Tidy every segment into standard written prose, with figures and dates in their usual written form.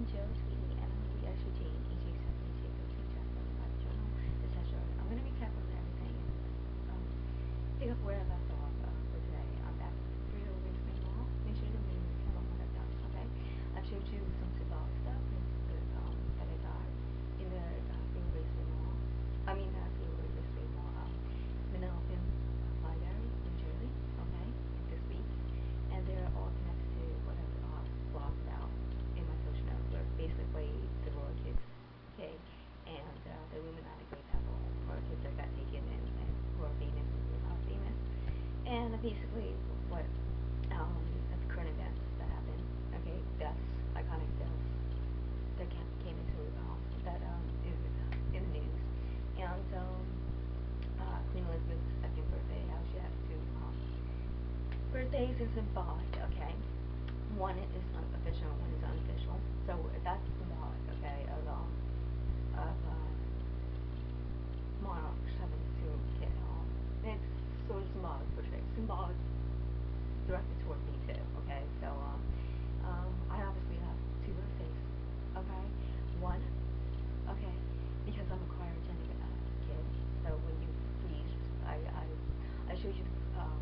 Jill, Tweety, annalilyashleyjane, aj7-lj1327, my journal, etc. I'm going to recap on everything and pick up where I left off for today. I'm back to read over this thing all. Make sure to read recap on what I've done, okay? I've showed you some symbolic stuff that I got in the Freeway Mall. Manila Library, New Jersey, okay, this week. And they're all connected to what I've blogged about in my social network, basically the Royal Kids, okay, and the Illuminati Great Apple, or kids that got taken and who are famous and who are not famous, and basically what the current events that happened, okay, deaths, iconic deaths that came into that is in the news, and Queen Elizabeth's second birthday, how she has two birthdays is symbolic, okay? One is official, one is unofficial. So that's symbolic, okay, of monarchs having to get it's sort of symbolic per se. Symbolic directed toward me too, okay? So I obviously have two birthdays, okay? One, okay, because I'm a cryogenic kid. So when you freeze, I showed you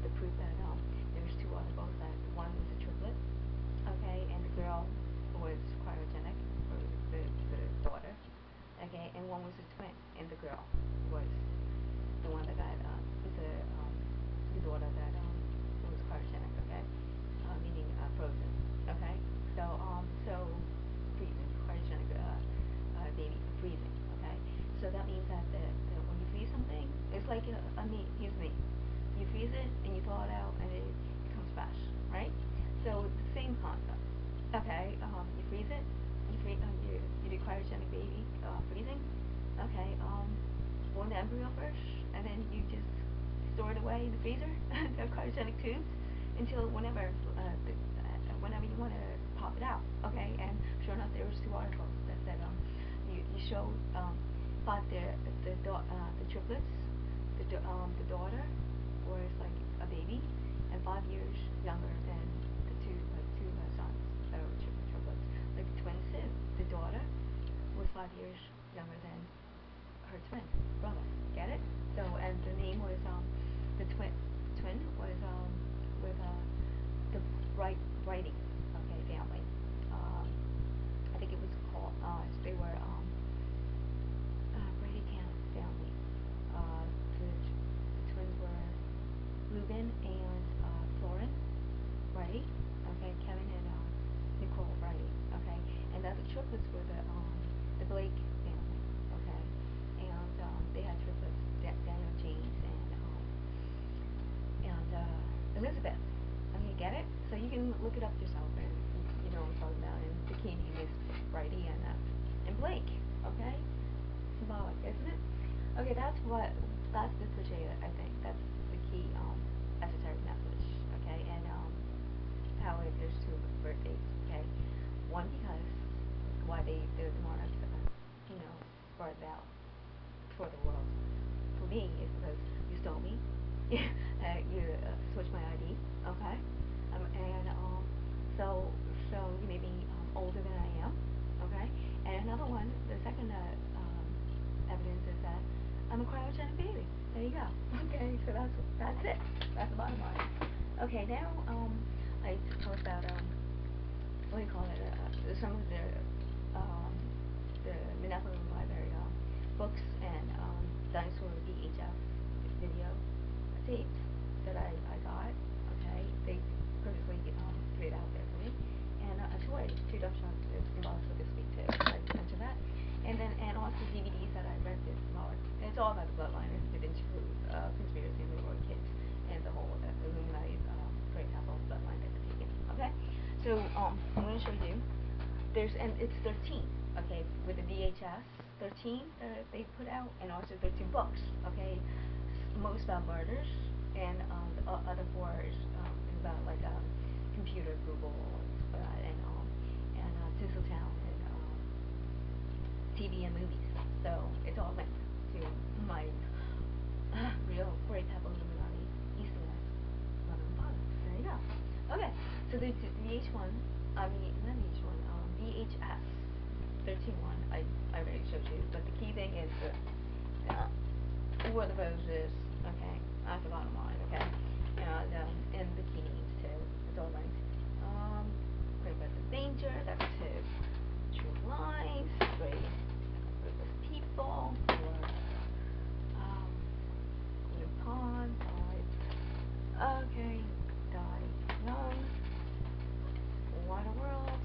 the proof that there's two articles that one was a triplet, okay, and the girl was cryogenic, or the daughter, okay, and one was a twin, and the girl was the one that got the daughter that was cryogenic, okay, meaning frozen, okay, so freezing, cryogenic baby freezing, okay, so that means that when you freeze something, it's like here's me. You freeze it and you thaw it out and it becomes fresh, right? So the same concept. Okay, you freeze it, you do cryogenic baby freezing. Okay, form the embryo first, and then you just store it away in the freezer, the cryogenic tubes, until whenever you want to pop it out. Okay, and sure enough, there was two articles that said you showed thought the triplets, the daughter was like a baby and 5 years younger than the two sons that were triplets. Like the twin sis, the daughter was 5 years younger than her twin brother. Get it? So, and the name was the twin was with the writing, okay, family. I think it was called they were Brady Camp family. The twins were Ruben and Florence Brady, okay, Kevin and Nicole Brady, okay, and the other triplets were the Blake family, okay, and they had triplets, Daniel, James, and Elizabeth. Okay, get it? So you can look it up yourself, and you know what I'm talking about. And the key name is Brady and Blake, okay? Symbolic, isn't it? Okay, that's the cliche, I think. That's the key esoteric message, okay? And how there's two birthdays, okay? One, because why the monarchs, brought it out for the world. For me, it's because you stole me, you switched my ID, okay? And so you made me older than I am, okay? And another one, the second evidence is that I'm a cryogenic baby. There you go. Okay, so that's it. That's the bottom line. Okay, now I talk about what do you call it? Some of the Manila Library books and dinosaur VHF video tapes that I got. Okay, they purposely put it out there for me. And a toy, two dump shots is symbolic for this week too. I mentioned that. And also DVDs that I rented symbolic. And it's all about the bloodline and Da Vinci Code, conspiracy and the Royal Kids and the whole Illuminati Great Apple bloodline that they're taking. Okay, so I'm going to show you. And it's 13. Okay, with the VHS 13 that they put out, and also 13 books. Okay, most about murders, and the other 4 is about like computer Google and Tinseltown and TV and movies. So it's all linked to my real Great Apple Illuminati East and West mother and father. There you go. Okay, so the VH1, not VH1, VHS 13.1, I already showed you, but the key thing is the where the roses, okay, at the bottom line, okay, and the key names too, it's all right. Great Western Danger, that's 2. True Lies, Great People, 4. Blue Pond, 5. Okay, Die Young, Waterworld,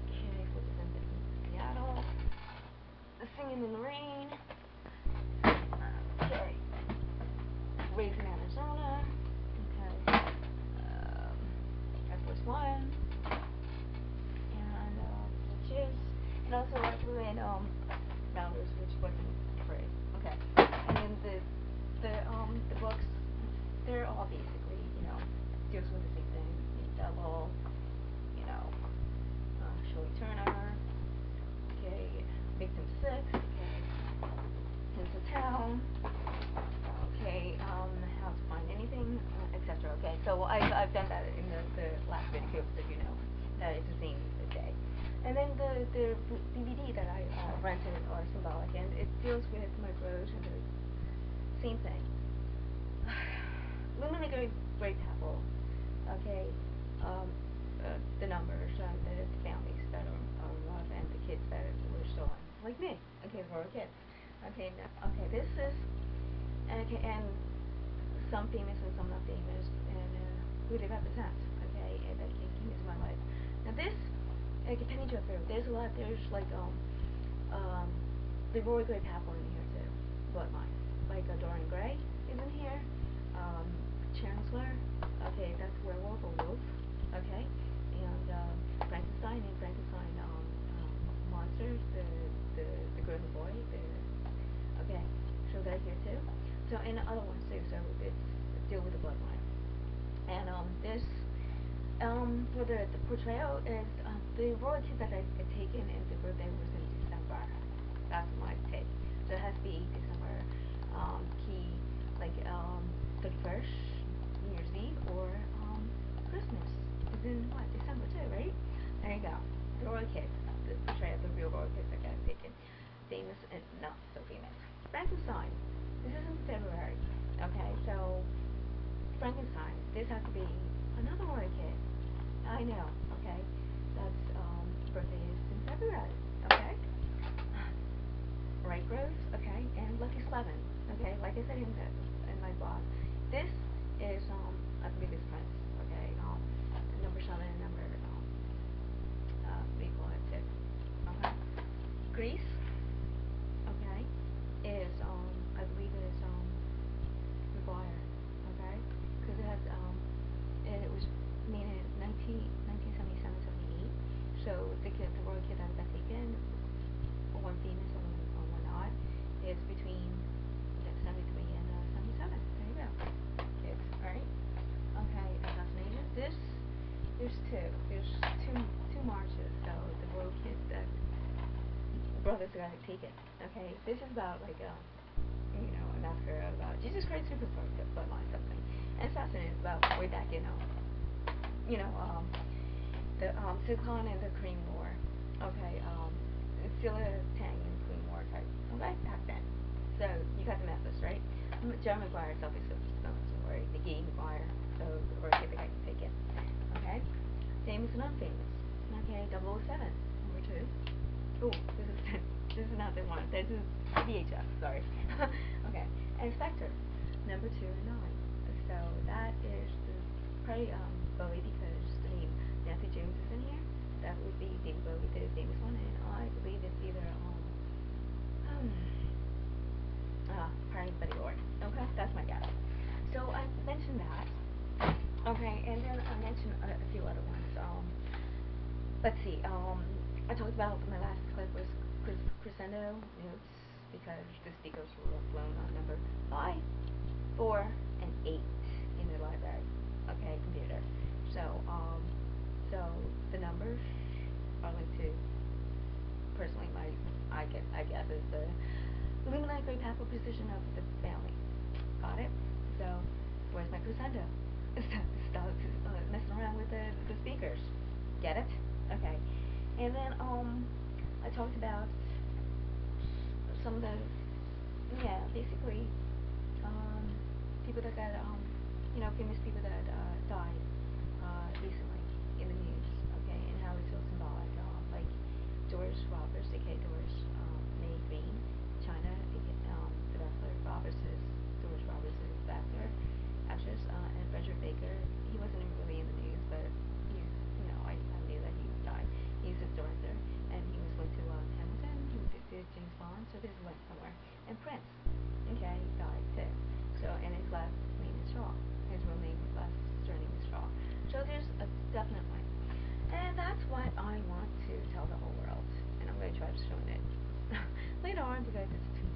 okay, 4% in Seattle, Singing in the Rain, okay, Raised in Arizona, okay, Air Force One, and Witches, and also I threw in Rounders, which wasn't free. Okay, and then the books, they're all basically, deals with the same thing. Devil, Shirley Turner, okay, Victim 6, okay, Hints of Town, okay, How to Find Anything, etc. Okay, so I've done that in the last video, so you know that it's the same day. And then the DVD that I rented are symbolic, and it deals with micros and the same thing. Luminary Great Apple, okay, the numbers, the families that are alive, and the kids that were stolen, like me, okay, the royal kids. Okay, okay, this is, okay, and some famous and some not famous, and who they represent, okay, and that came into my life. Now this, like a penny joker, there's a lot, there's like, the Roy Gray Papel in here too, bloodline, like Dorian Gray is in here, Chancellor, okay, that's werewolf or wolf, okay, and Frankenstein and Frankenstein, monsters, the girl and the boy, okay, so they're here too. So, and other ones too, so it's deal with the bloodline. And this, for the portrayal is, the royal kid that I've taken, and the birthday was in December. That's my take. So it has to be December, key, like 31st, New Year's Eve, or Christmas. It's in what, December too, right? There you go. The royal kid, the portrayal of the real royal kids that I've taken. Famous and not so famous. Frankenstein. This is in February. Okay, so Frankenstein. This has to be another royal kid. I know. Okay, that's birthday is in February. Okay. Right Rose. Okay, and Lucky Slevin. Okay, like I said in my blog, this is I believe it's Prince. Okay, number 7, number what do you call it? 6. Okay, Grease. Okay, is I believe it is McGuire, okay, because it has and it was made in 1977, 78. So the royal kid that got taken, one famous and one not, is between 73 and 77. There you go, kids. All right. Okay, assassination. There's two marches. So the royal kids that brothers got taken. Okay, this is about like a massacre about Jesus Christ Superstar bloodline something. And assassin is about way back, the Silicon and the Korean War. Okay, Silla Tang and Korean War type. Okay, back then. So you got the methods, right? John McGuire is obviously right? Nikki McGuire. So or kid that got taken. Okay, famous and unfamous. Okay, 007, number 2. Oh, this is not the one. This is VHS. Sorry. Okay, and Spectre, number 2 and 9. So that is probably Bowie, because the name Nancy James is in here. That would be David Bowie, the famous one, and I believe it's either probably Buddy Lord. Okay, that's my guess. So I mentioned that. Okay, and then I mentioned a few other ones. Let's see. I talked about my last clip was crescendo notes, because the speakers were flown on number 5, 4, and 8 in the library. Okay, computer. So so the numbers are linked to, personally, I guess is the Illuminati Great Papal position of the family. Got it? So where's my crescendo? Stop messing around with the speakers. Get it? Okay. And then I talked about some of the, yeah, basically, people that got, famous people that died recently in the news, okay, and how it's so symbolic, like Doris Roberts, aka Doris May Green, China, the wrestler. Doris Roberts is the actress, and Frederick Baker. He wasn't really in the news, but he's, I knew that he died. He's a director, and he went to Hamilton. He did James Bond, so this went somewhere. And Prince, okay, died too. So, and his last name is Shaw. His real name, last surname is Shaw. So there's a definite link. And that's what I want to tell the whole world. And I'm going to try to show it later on because it's too